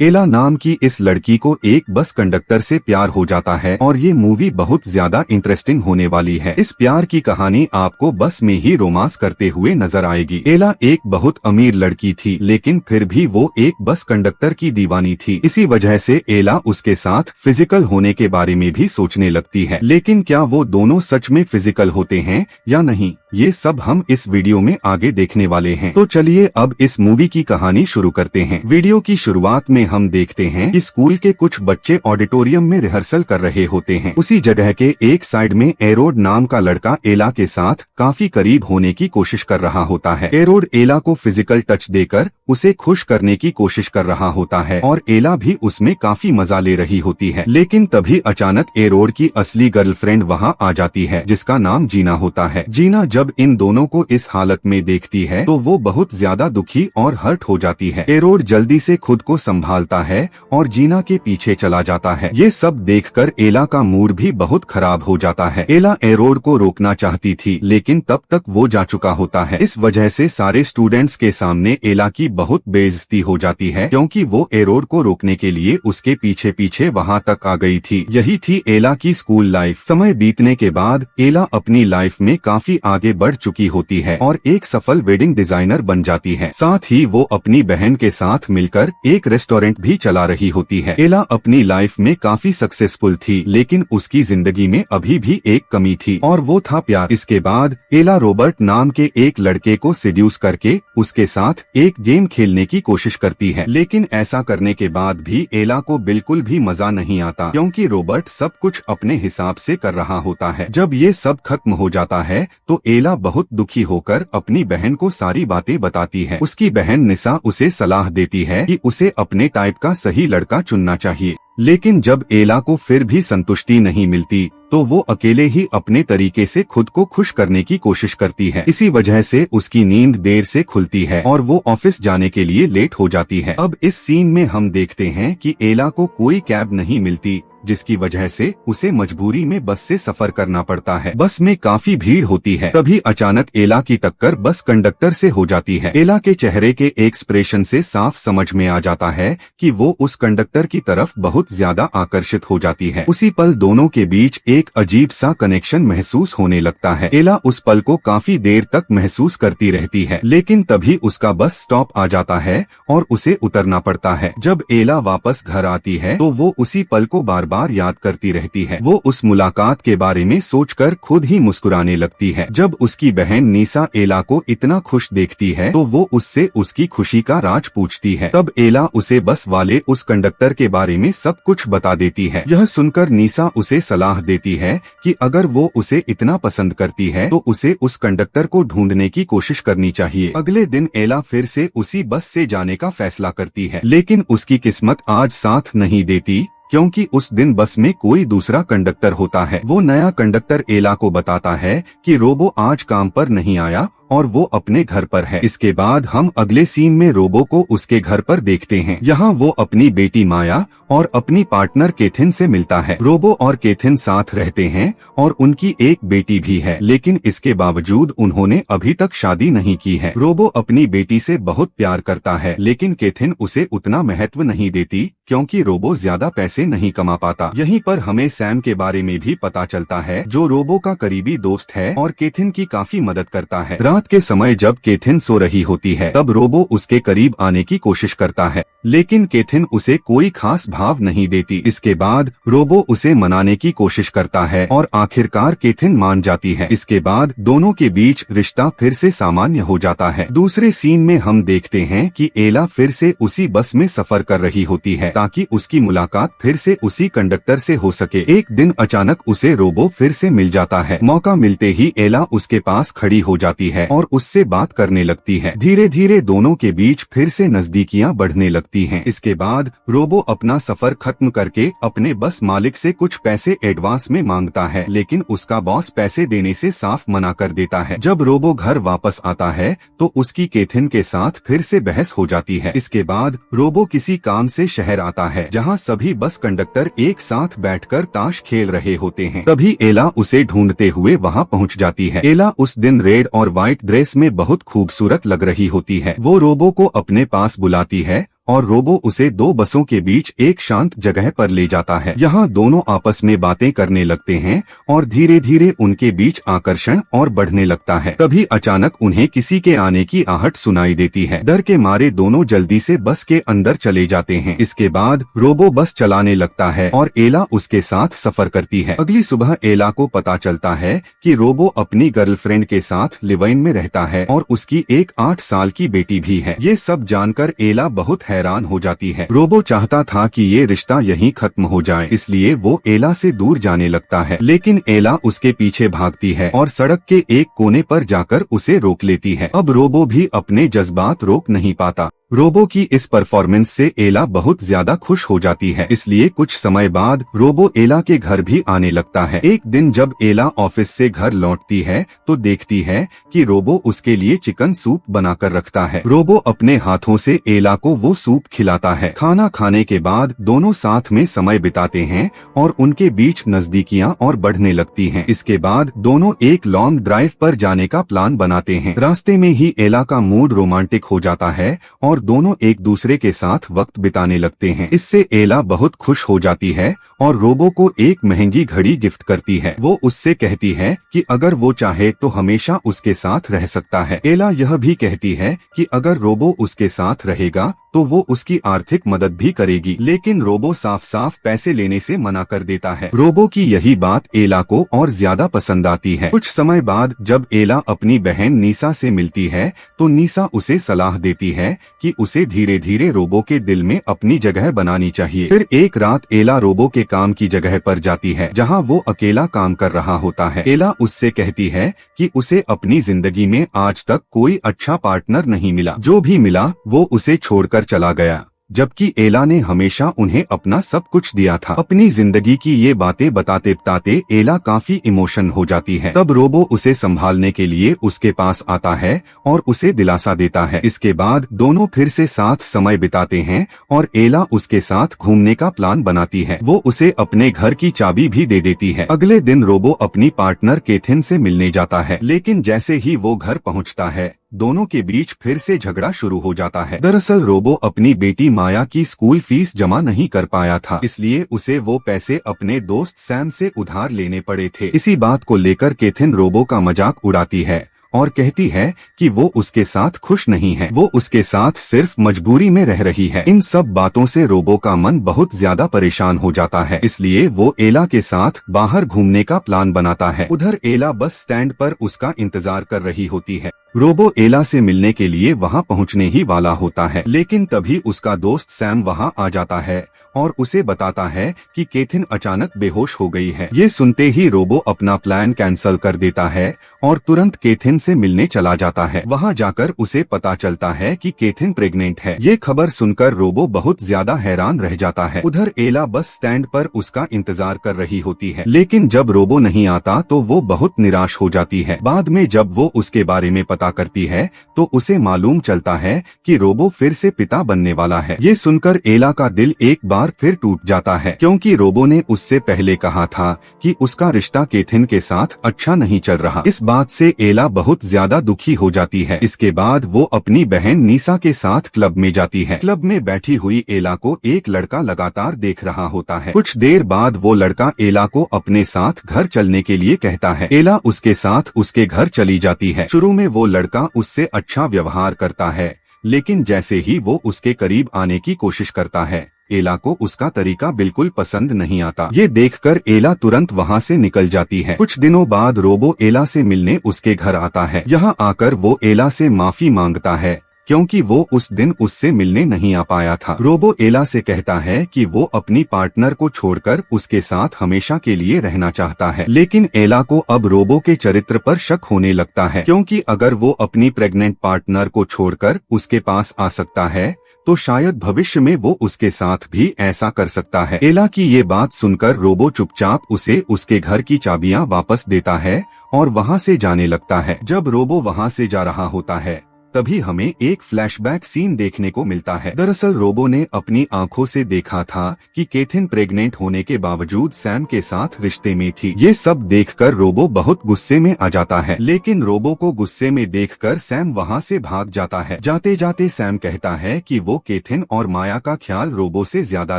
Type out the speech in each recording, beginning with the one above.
एला नाम की इस लड़की को एक बस कंडक्टर से प्यार हो जाता है और ये मूवी बहुत ज्यादा इंटरेस्टिंग होने वाली है। इस प्यार की कहानी आपको बस में ही रोमांस करते हुए नजर आएगी। एला एक बहुत अमीर लड़की थी, लेकिन फिर भी वो एक बस कंडक्टर की दीवानी थी। इसी वजह से एला उसके साथ फिजिकल होने के बारे में भी सोचने लगती है। लेकिन क्या वो दोनों सच में फिजिकल होते हैं या नहीं, ये सब हम इस वीडियो में आगे देखने वाले हैं। तो चलिए अब इस मूवी की कहानी शुरू करते हैं। वीडियो की शुरुआत में हम देखते हैं कि स्कूल के कुछ बच्चे ऑडिटोरियम में रिहर्सल कर रहे होते हैं। उसी जगह के एक साइड में एरोड नाम का लड़का एला के साथ काफी करीब होने की कोशिश कर रहा होता है। एरोड एला को फिजिकल टच देकर उसे खुश करने की कोशिश कर रहा होता है और एला भी उसमें काफी मजा ले रही होती है। लेकिन तभी अचानक एरोड की असली गर्लफ्रेंड वहाँ आ जाती है, जिसका नाम जीना होता है। जीना जब इन दोनों को इस हालत में देखती है तो वो बहुत ज्यादा दुखी और हर्ट हो जाती है। एरोड जल्दी से खुद को संभालता है और जीना के पीछे चला जाता है। ये सब देखकर एला का मूड भी बहुत खराब हो जाता है। एला एरोड को रोकना चाहती थी, लेकिन तब तक वो जा चुका होता है। इस वजह से सारे स्टूडेंट्स के सामने एला की बहुत बेइज्जती हो जाती है, क्योंकि वो एरोड को रोकने के लिए उसके पीछे पीछे वहाँ तक आ गई थी। यही थी एला की स्कूल लाइफ। समय बीतने के बाद एला अपनी लाइफ में काफी आगे बढ़ चुकी होती है और एक सफल वेडिंग डिजाइनर बन जाती है। साथ ही वो अपनी बहन के साथ मिलकर एक रेस्टोरेंट भी चला रही होती है। एला अपनी लाइफ में काफी सक्सेसफुल थी, लेकिन उसकी जिंदगी में अभी भी एक कमी थी और वो था प्यार। इसके बाद एला रॉबर्ट नाम के एक लड़के को सेड्यूस करके उसके साथ एक गेम खेलने की कोशिश करती है। लेकिन ऐसा करने के बाद भी एला को बिल्कुल भी मजा नहीं आता, क्योंकि रॉबर्ट सब कुछ अपने हिसाब से कर रहा होता है। जब ये सब खत्म हो जाता है तो एला बहुत दुखी होकर अपनी बहन को सारी बातें बताती है। उसकी बहन निशा उसे सलाह देती है कि उसे अपने टाइप का सही लड़का चुनना चाहिए। लेकिन जब एला को फिर भी संतुष्टि नहीं मिलती तो वो अकेले ही अपने तरीके से खुद को खुश करने की कोशिश करती है। इसी वजह से उसकी नींद देर से खुलती है और वो ऑफिस जाने के लिए लेट हो जाती है। अब इस सीन में हम देखते हैं कि एला को कोई कैब नहीं मिलती, जिसकी वजह से उसे मजबूरी में बस से सफर करना पड़ता है। बस में काफी भीड़ होती है। तभी अचानक एला की टक्कर बस कंडक्टर से हो जाती है। एला के चेहरे के एक्सप्रेशन से साफ समझ में आ जाता है कि वो उस कंडक्टर की तरफ बहुत ज्यादा आकर्षित हो जाती है। उसी पल दोनों के बीच एक अजीब सा कनेक्शन महसूस होने लगता है। एला उस पल को काफी देर तक महसूस करती रहती है, लेकिन तभी उसका बस स्टॉप आ जाता है और उसे उतरना पड़ता है। जब एला वापस घर आती है तो वो उसी पल को बार बार याद करती रहती है। वो उस मुलाकात के बारे में सोचकर खुद ही मुस्कुराने लगती है। जब उसकी बहन निशा एला को इतना खुश देखती है तो वो उससे उसकी खुशी का राज पूछती है। तब एला उसे बस वाले उस कंडक्टर के बारे में सब कुछ बता देती है। यह सुनकर निशा उसे सलाह देती है कि अगर वो उसे इतना पसंद करती है तो उसे उस कंडक्टर को ढूंढने की कोशिश करनी चाहिए। अगले दिन एला फिर से उसी बस से जाने का फैसला करती है, लेकिन उसकी किस्मत आज साथ नहीं देती, क्योंकि उस दिन बस में कोई दूसरा कंडक्टर होता है। वो नया कंडक्टर एला को बताता है कि रोबो आज काम पर नहीं आया और वो अपने घर पर है। इसके बाद हम अगले सीन में रोबो को उसके घर पर देखते हैं। यहाँ वो अपनी बेटी माया और अपनी पार्टनर केथिन से मिलता है। रोबो और केथिन साथ रहते हैं और उनकी एक बेटी भी है, लेकिन इसके बावजूद उन्होंने अभी तक शादी नहीं की है। रोबो अपनी बेटी से बहुत प्यार करता है, लेकिन केथिन उसे उतना महत्व नहीं देती, क्योंकि रोबो ज्यादा पैसे नहीं कमा पाता। यहीं पर हमें सैम के बारे में भी पता चलता है, जो रोबो का करीबी दोस्त है और केथिन की काफी मदद करता है। रात के समय जब केथिन सो रही होती है तब रोबो उसके करीब आने की कोशिश करता है, लेकिन केथिन उसे कोई खास भाव नहीं देती। इसके बाद रोबो उसे मनाने की कोशिश करता है और आखिरकार केथिन मान जाती है। इसके बाद दोनों के बीच रिश्ता फिर से सामान्य हो जाता है। दूसरे सीन में हम देखते हैं कि एला फिर से उसी बस में सफर कर रही होती है ताकि उसकी मुलाकात फिर से उसी कंडक्टर से हो सके। एक दिन अचानक उसे रोबो फिर से मिल जाता है। मौका मिलते ही एला उसके पास खड़ी हो जाती है और उससे बात करने लगती है। धीरे धीरे दोनों के बीच फिर से नजदीकियां बढ़ने लगती हैं। इसके बाद रोबो अपना सफर खत्म करके अपने बस मालिक से कुछ पैसे एडवांस में मांगता है, लेकिन उसका बॉस पैसे देने से साफ मना कर देता है। जब रोबो घर वापस आता है तो उसकी केथिन के साथ फिर से बहस हो जाती है। इसके बाद रोबो किसी काम से शहर आता है, जहाँ सभी बस कंडक्टर एक साथ बैठकर ताश खेल रहे होते हैं। तभी एला उसे ढूंढते हुए वहाँ पहुँच जाती है। एला उस दिन रेड और व्हाइट ड्रेस में बहुत खूबसूरत लग रही होती है। वो रोबो को अपने पास बुलाती है और रोबो उसे दो बसों के बीच एक शांत जगह पर ले जाता है। यहाँ दोनों आपस में बातें करने लगते हैं और धीरे धीरे उनके बीच आकर्षण और बढ़ने लगता है। तभी अचानक उन्हें किसी के आने की आहट सुनाई देती है। डर के मारे दोनों जल्दी से बस के अंदर चले जाते हैं। इसके बाद रोबो बस चलाने लगता है और एला उसके साथ सफर करती है। अगली सुबह एला को पता चलता है कि रोबो अपनी गर्लफ्रेंड के साथ लिव इन में रहता है और उसकी एक 8 साल की बेटी भी है। ये सब जानकर एला बहुत हैरान हो जाती है। रोबो चाहता था कि ये रिश्ता यहीं खत्म हो जाए, इसलिए वो एला से दूर जाने लगता है, लेकिन एला उसके पीछे भागती है और सड़क के एक कोने पर जाकर उसे रोक लेती है। अब रोबो भी अपने जज्बात रोक नहीं पाता। रोबो की इस परफॉर्मेंस से एला बहुत ज्यादा खुश हो जाती है, इसलिए कुछ समय बाद रोबो एला के घर भी आने लगता है। एक दिन जब एला ऑफिस से घर लौटती है तो देखती है कि रोबो उसके लिए चिकन सूप बनाकर रखता है। रोबो अपने हाथों से एला को वो सूप खिलाता है। खाना खाने के बाद दोनों साथ में समय बिताते हैं और उनके बीच नजदीकियां और बढ़ने लगती हैं। इसके बाद दोनों एक लॉन्ग ड्राइव पर जाने का प्लान बनाते हैं। रास्ते में ही एला का मूड रोमांटिक हो जाता है और दोनों एक दूसरे के साथ वक्त बिताने लगते हैं। इससे एला बहुत खुश हो जाती है और रोबो को एक महंगी घड़ी गिफ्ट करती है। वो उससे कहती है कि अगर वो चाहे तो हमेशा उसके साथ रह सकता है। एला यह भी कहती है कि अगर रोबो उसके साथ रहेगा तो वो उसकी आर्थिक मदद भी करेगी, लेकिन रोबो साफ साफ पैसे लेने से मना कर देता है। रोबो की यही बात एला को और ज्यादा पसंद आती है। कुछ समय बाद जब एला अपनी बहन नीसा से मिलती है तो नीसा उसे सलाह देती है कि उसे धीरे धीरे रोबो के दिल में अपनी जगह बनानी चाहिए। फिर एक रात एला रोबो के काम की जगह पर जाती है जहाँ वो अकेला काम कर रहा होता है। एला उससे कहती है कि उसे अपनी जिंदगी में आज तक कोई अच्छा पार्टनर नहीं मिला, जो भी मिला वो उसे छोड़कर चला गया, जबकि एला ने हमेशा उन्हें अपना सब कुछ दिया था। अपनी जिंदगी की ये बातें बताते बताते एला काफी इमोशन हो जाती है। तब रोबो उसे संभालने के लिए उसके पास आता है और उसे दिलासा देता है। इसके बाद दोनों फिर से साथ समय बिताते हैं और एला उसके साथ घूमने का प्लान बनाती है। वो उसे अपने घर की चाबी भी दे देती है। अगले दिन रोबो अपनी पार्टनर केथिन से मिलने जाता है, लेकिन जैसे ही वो घर पहुँचता है दोनों के बीच फिर से झगड़ा शुरू हो जाता है। दरअसल रोबो अपनी बेटी माया की स्कूल फीस जमा नहीं कर पाया था, इसलिए उसे वो पैसे अपने दोस्त सैम से उधार लेने पड़े थे। इसी बात को लेकर केथिन रोबो का मजाक उड़ाती है और कहती है कि वो उसके साथ खुश नहीं है, वो उसके साथ सिर्फ मजबूरी में रह रही है। इन सब बातों से रोबो का मन बहुत ज्यादा परेशान हो जाता है, इसलिए वो एला के साथ बाहर घूमने का प्लान बनाता है। उधर एला बस स्टैंड पर उसका इंतजार कर रही होती है। रोबो एला से मिलने के लिए वहां पहुंचने ही वाला होता है, लेकिन तभी उसका दोस्त सैम वहां आ जाता है और उसे बताता है कि केथिन अचानक बेहोश हो गई है। ये सुनते ही रोबो अपना प्लान कैंसिल कर देता है और तुरंत केथिन से मिलने चला जाता है। वहां जाकर उसे पता चलता है कि केथिन प्रेग्नेंट है। ये खबर सुनकर रोबो बहुत ज्यादा हैरान रह जाता है। उधर एला बस स्टैंड पर उसका इंतजार कर रही होती है, लेकिन जब रोबो नहीं आता तो वो बहुत निराश हो जाती है। बाद में जब वो उसके बारे में पता करती है तो उसे मालूम चलता है कि रोबो फिर से पिता बनने वाला है। ये सुनकर एला का दिल एक बार फिर टूट जाता है, क्योंकि रोबो ने उससे पहले कहा था कि उसका रिश्ता केथिन के साथ अच्छा नहीं चल रहा। इस बात से एला बहुत ज्यादा दुखी हो जाती है। इसके बाद वो अपनी बहन नीसा के साथ क्लब में जाती है। क्लब में बैठी हुई एला को एक लड़का लगातार देख रहा होता है। कुछ देर बाद वो लड़का एला को अपने साथ घर चलने के लिए कहता है। एला उसके साथ उसके घर चली जाती है। शुरू में वो लड़का उससे अच्छा व्यवहार करता है, लेकिन जैसे ही वो उसके करीब आने की कोशिश करता है एला को उसका तरीका बिल्कुल पसंद नहीं आता। ये देखकर एला तुरंत वहाँ से निकल जाती है। कुछ दिनों बाद रोबो एला से मिलने उसके घर आता है। यहाँ आकर वो एला से माफी मांगता है क्योंकि वो उस दिन उससे मिलने नहीं आ पाया था। रोबो एला से कहता है कि वो अपनी पार्टनर को छोड़कर उसके साथ हमेशा के लिए रहना चाहता है, लेकिन एला को अब रोबो के चरित्र पर शक होने लगता है, क्योंकि अगर वो अपनी प्रेग्नेंट पार्टनर को छोड़कर उसके पास आ सकता है तो शायद भविष्य में वो उसके साथ भी ऐसा कर सकता है। एला की ये बात सुनकर रोबो चुपचाप उसे उसके घर की चाबियां वापस देता है और वहाँ से जाने लगता है। जब रोबो वहाँ से जा रहा होता है तभी हमें एक फ्लैशबैक सीन देखने को मिलता है। दरअसल रोबो ने अपनी आंखों से देखा था कि कैथिन प्रेग्नेंट होने के बावजूद सैम के साथ रिश्ते में थी। ये सब देखकर रोबो बहुत गुस्से में आ जाता है, लेकिन रोबो को गुस्से में देखकर सैम वहाँ से भाग जाता है। जाते जाते सैम कहता है कि वो कैथिन और माया का ख्याल रोबो से ज्यादा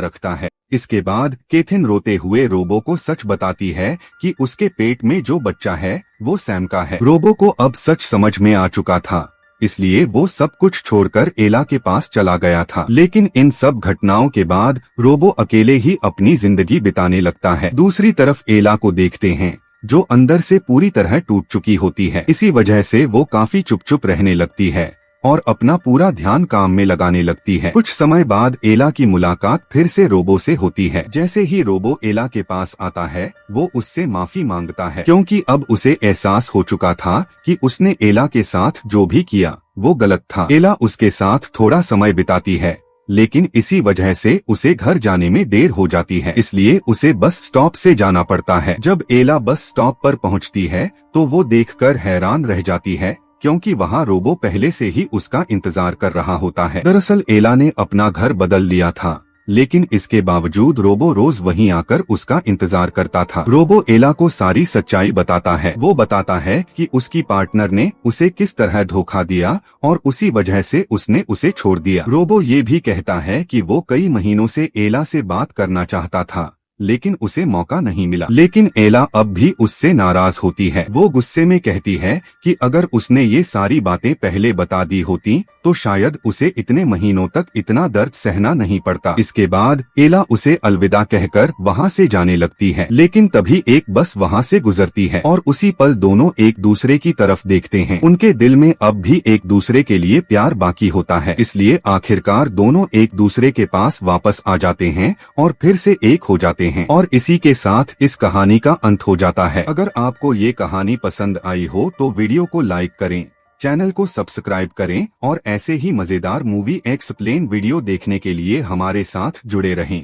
रखता है। इसके बाद कैथिन रोते हुए रोबो को सच बताती है कि उसके पेट में जो बच्चा है वो सैम का है। रोबो को अब सच समझ में आ चुका था, इसलिए वो सब कुछ छोड़कर एला के पास चला गया था। लेकिन इन सब घटनाओं के बाद रोबो अकेले ही अपनी जिंदगी बिताने लगता है। दूसरी तरफ एला को देखते हैं, जो अंदर से पूरी तरह टूट चुकी होती है। इसी वजह से वो काफी चुप चुप रहने लगती है और अपना पूरा ध्यान काम में लगाने लगती है। कुछ समय बाद एला की मुलाकात फिर से रोबो से होती है। जैसे ही रोबो एला के पास आता है, वो उससे माफी मांगता है, क्योंकि अब उसे एहसास हो चुका था कि उसने एला के साथ जो भी किया वो गलत था। एला उसके साथ थोड़ा समय बिताती है, लेकिन इसी वजह से उसे घर जाने में देर हो जाती है, इसलिए उसे बस स्टॉप से जाना पड़ता है। जब एला बस स्टॉप पर पहुंचती है तो वो देखकर हैरान रह जाती है, क्योंकि वहाँ रोबो पहले से ही उसका इंतजार कर रहा होता है। दरअसल एला ने अपना घर बदल लिया था, लेकिन इसके बावजूद रोबो रोज वहीं आकर उसका इंतजार करता था। रोबो एला को सारी सच्चाई बताता है। वो बताता है कि उसकी पार्टनर ने उसे किस तरह धोखा दिया और उसी वजह से उसने उसे छोड़ दिया। रोबो ये भी कहता है कि वो कई महीनों से एला से बात करना चाहता था, लेकिन उसे मौका नहीं मिला। लेकिन एला अब भी उससे नाराज होती है। वो गुस्से में कहती है कि अगर उसने ये सारी बातें पहले बता दी होती तो शायद उसे इतने महीनों तक इतना दर्द सहना नहीं पड़ता। इसके बाद एला उसे अलविदा कहकर वहाँ से जाने लगती है, लेकिन तभी एक बस वहाँ से गुजरती है और उसी पल दोनों एक दूसरे की तरफ देखते हैं। उनके दिल में अब भी एक दूसरे के लिए प्यार बाकी होता है, इसलिए आखिरकार दोनों एक दूसरे के पास वापस आ जाते हैं और फिर से एक हो जाते हैं। और इसी के साथ इस कहानी का अंत हो जाता है। अगर आपको ये कहानी पसंद आई हो तो वीडियो को लाइक करें, चैनल को सब्सक्राइब करें और ऐसे ही मजेदार मूवी एक्सप्लेन वीडियो देखने के लिए हमारे साथ जुड़े रहें।